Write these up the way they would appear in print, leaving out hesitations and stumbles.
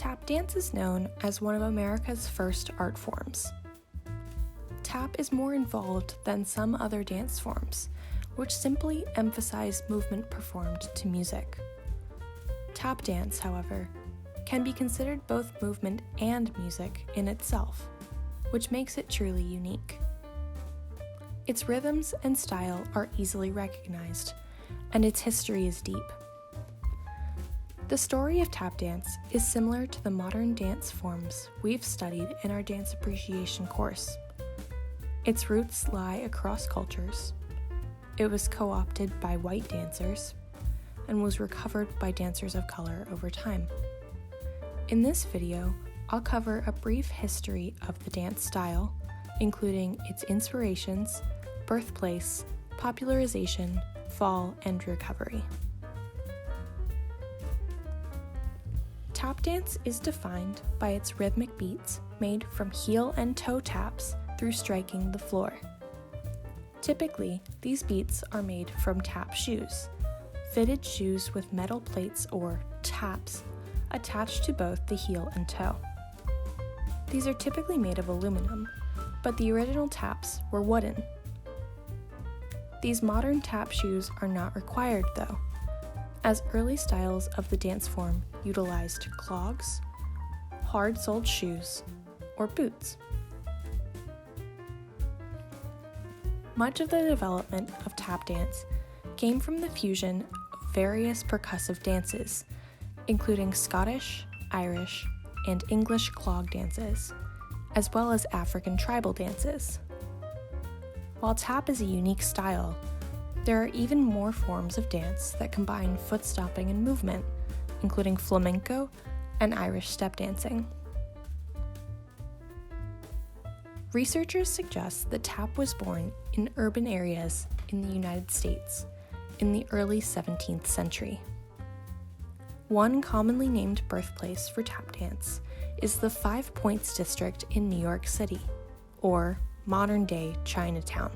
Tap dance is known as one of America's first art forms. Tap is more involved than some other dance forms, which simply emphasize movement performed to music. Tap dance, however, can be considered both movement and music in itself, which makes it truly unique. Its rhythms and style are easily recognized, and its history is deep. The story of tap dance is similar to the modern dance forms we've studied in our dance appreciation course. Its roots lie across cultures. It was co-opted by white dancers and was recovered by dancers of color over time. In this video, I'll cover a brief history of the dance style, including its inspirations, birthplace, popularization, fall, and recovery. Tap dance is defined by its rhythmic beats made from heel and toe taps through striking the floor. Typically, these beats are made from tap shoes, fitted shoes with metal plates or taps attached to both the heel and toe. These are typically made of aluminum, but the original taps were wooden. These modern tap shoes are not required though, as early styles of the dance form utilized clogs, hard-soled shoes, or boots. Much of the development of tap dance came from the fusion of various percussive dances, including Scottish, Irish, and English clog dances, as well as African tribal dances. While tap is a unique style, there are even more forms of dance that combine foot stomping and movement, including flamenco and Irish step dancing. Researchers suggest that tap was born in urban areas in the United States in the early 17th century. One commonly named birthplace for tap dance is the 5 Points district in New York City, or modern-day Chinatown.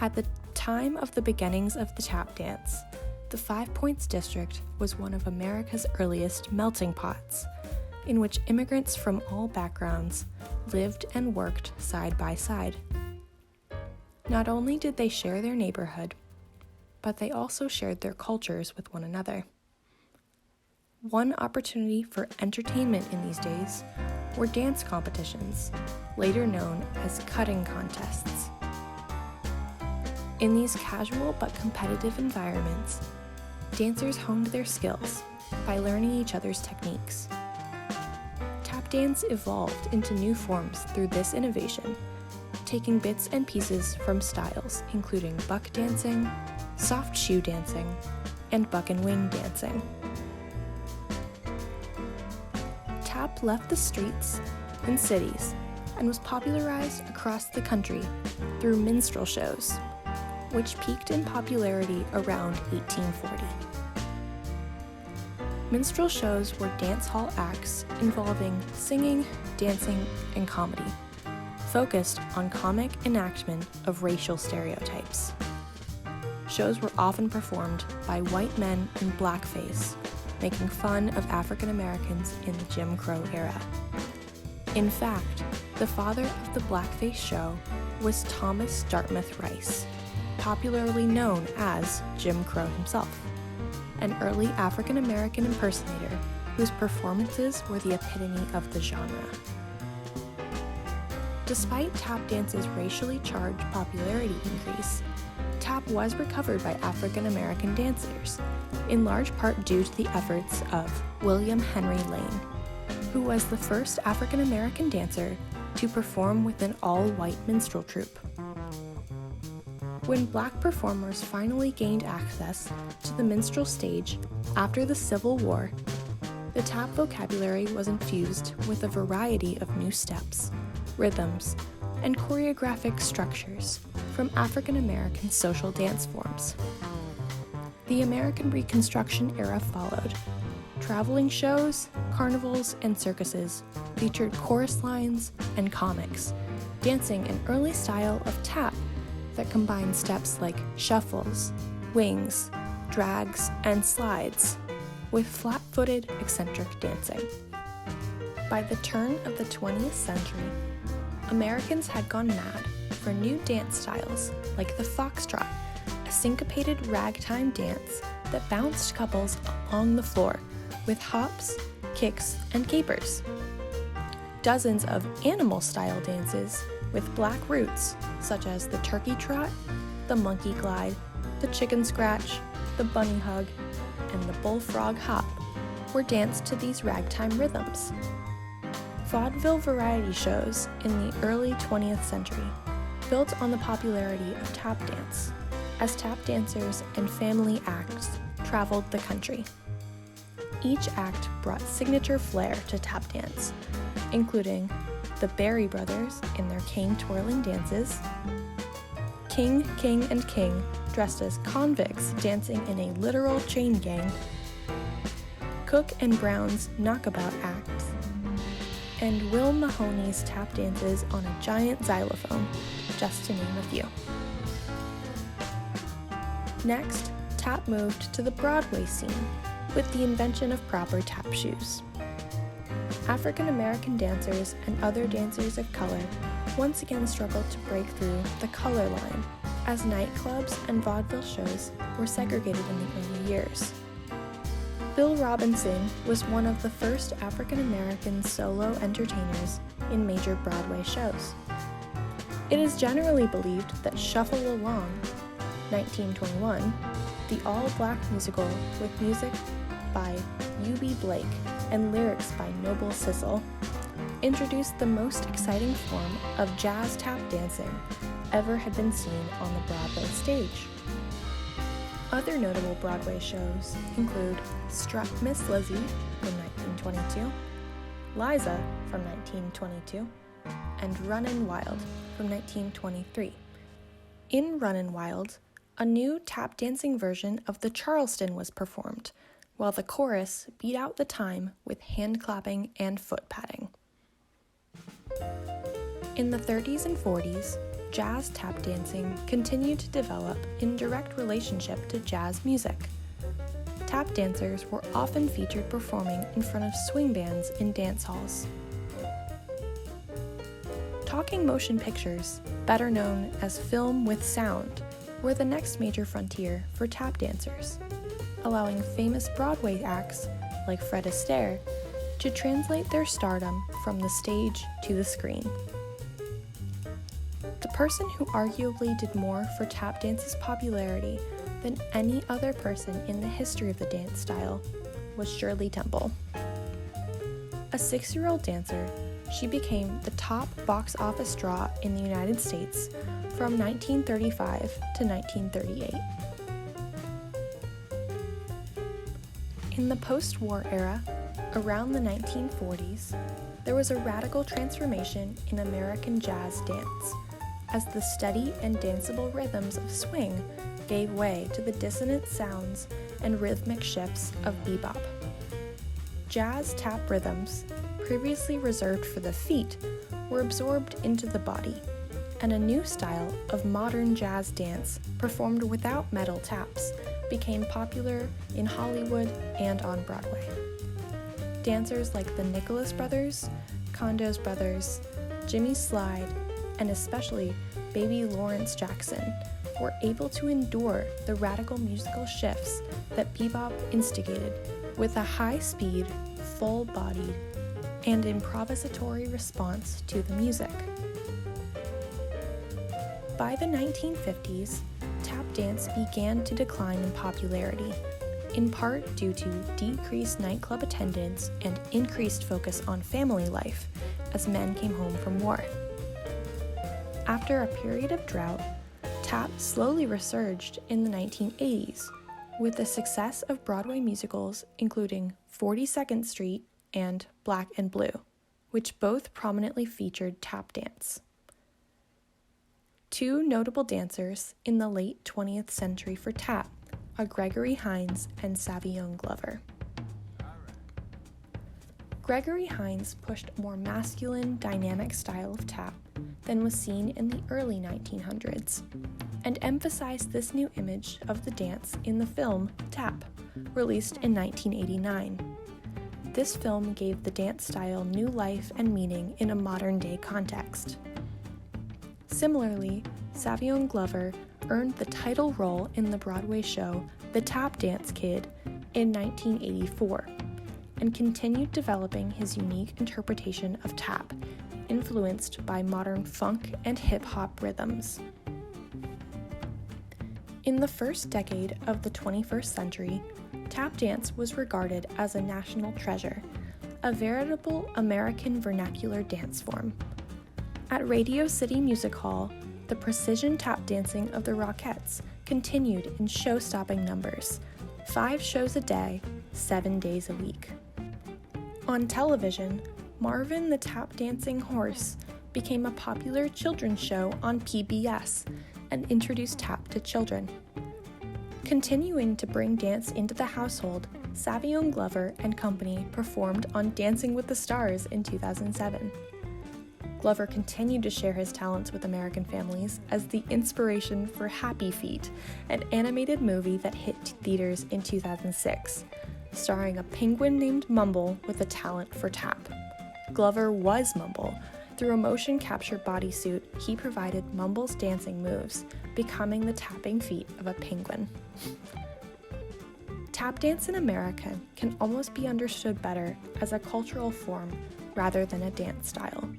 At the time of the beginnings of the tap dance, the 5 Points district was one of America's earliest melting pots, in which immigrants from all backgrounds lived and worked side by side. Not only did they share their neighborhood, but they also shared their cultures with one another. One opportunity for entertainment in these days were dance competitions, later known as cutting contests. In these casual but competitive environments, dancers honed their skills by learning each other's techniques. Tap dance evolved into new forms through this innovation, taking bits and pieces from styles including buck dancing, soft shoe dancing, and buck and wing dancing. Tap left the streets and cities and was popularized across the country through minstrel shows, which peaked in popularity around 1840. Minstrel shows were dance hall acts involving singing, dancing, and comedy, focused on comic enactment of racial stereotypes. Shows were often performed by white men in blackface, making fun of African Americans in the Jim Crow era. In fact, the father of the blackface show was Thomas Dartmouth Rice, popularly known as Jim Crow himself, an early African American impersonator whose performances were the epitome of the genre. Despite tap dance's racially charged popularity increase, tap was recovered by African American dancers, in large part due to the efforts of William Henry Lane, who was the first African American dancer to perform with an all-white minstrel troupe. When Black performers finally gained access to the minstrel stage after the Civil War, the tap vocabulary was infused with a variety of new steps, rhythms, and choreographic structures from African American social dance forms. The American Reconstruction era followed. Traveling shows, carnivals, and circuses featured chorus lines and comics, dancing an early style of tap that combined steps like shuffles, wings, drags, and slides. with flat-footed, eccentric dancing. By the turn of the 20th century, Americans had gone mad for new dance styles like the foxtrot, a syncopated ragtime dance that bounced couples along the floor with hops, kicks, and capers. Dozens of animal-style dances with black roots, such as the turkey trot, the monkey glide, the chicken scratch, the bunny hug, and the bullfrog hop, were danced to these ragtime rhythms. Vaudeville variety shows in the early 20th century built on the popularity of tap dance, as tap dancers and family acts traveled the country. Each act brought signature flair to tap dance, including the Berry Brothers in their cane twirling dances, King, King, and King dressed as convicts dancing in a literal chain gang, Cook and Brown's knockabout acts, and Will Mahoney's tap dances on a giant xylophone, just to name a few. Next, tap moved to the Broadway scene with the invention of proper tap shoes. African American dancers and other dancers of color once again struggled to break through the color line, as nightclubs and vaudeville shows were segregated in the early years. Bill Robinson was one of the first African American solo entertainers in major Broadway shows. It is generally believed that Shuffle Along, 1921, the all-black musical with music by U.B. Blake and lyrics by Noble Sissle, introduced the most exciting form of jazz tap dancing ever had been seen on the Broadway stage. Other notable Broadway shows include Strut Miss Lizzie from 1922, Liza from 1922, and Runnin' Wild from 1923. In Runnin' Wild, a new tap dancing version of the Charleston was performed, while the chorus beat out the time with hand clapping and foot patting. In the 30s and 40s, jazz tap dancing continued to develop in direct relationship to jazz music. Tap dancers were often featured performing in front of swing bands in dance halls. Talking motion pictures, better known as film with sound, were the next major frontier for tap dancers, allowing famous Broadway acts like Fred Astaire to translate their stardom from the stage to the screen. The person who arguably did more for tap dance's popularity than any other person in the history of the dance style was Shirley Temple. A 6-year-old dancer, she became the top box office draw in the United States from 1935 to 1938. In the post-war era, around the 1940s, there was a radical transformation in American jazz dance, as the steady and danceable rhythms of swing gave way to the dissonant sounds and rhythmic shifts of bebop. Jazz tap rhythms, previously reserved for the feet, were absorbed into the body, and a new style of modern jazz dance performed without metal taps became popular in Hollywood and on Broadway. Dancers like the Nicholas Brothers, Condos Brothers, Jimmy Slide, and especially Baby Lawrence Jackson were able to endure the radical musical shifts that bebop instigated with a high-speed, full-bodied, and improvisatory response to the music. By the 1950s, tap dance began to decline in popularity, in part due to decreased nightclub attendance and increased focus on family life as men came home from war. After a period of drought, tap slowly resurged in the 1980s with the success of Broadway musicals including 42nd Street and Black and Blue, which both prominently featured tap dance. Two notable dancers in the late 20th century for tap are Gregory Hines and Savion Glover. Gregory Hines pushed a more masculine, dynamic style of tap than was seen in the early 1900s, and emphasized this new image of the dance in the film Tap, released in 1989. This film gave the dance style new life and meaning in a modern-day context. Similarly, Savion Glover earned the title role in the Broadway show The Tap Dance Kid in 1984, and continued developing his unique interpretation of tap, influenced by modern funk and hip-hop rhythms. In the first decade of the 21st century, tap dance was regarded as a national treasure, a veritable American vernacular dance form. At Radio City Music Hall, the precision tap dancing of the Rockettes continued in show-stopping numbers, 5 shows a day, 7 days a week. On television, Marvin the Tap Dancing Horse became a popular children's show on PBS and introduced tap to children. Continuing to bring dance into the household, Savion Glover and company performed on Dancing with the Stars in 2007. Glover continued to share his talents with American families as the inspiration for Happy Feet, an animated movie that hit theaters in 2006, starring a penguin named Mumble with a talent for tap. Glover was Mumble. Through a motion capture bodysuit, he provided Mumble's dancing moves, becoming the tapping feet of a penguin. Tap dance in America can almost be understood better as a cultural form rather than a dance style.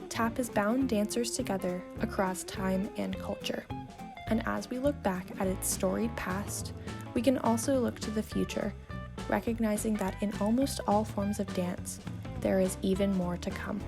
Tap has bound dancers together across time and culture, and as we look back at its storied past, we can also look to the future, recognizing that in almost all forms of dance, there is even more to come.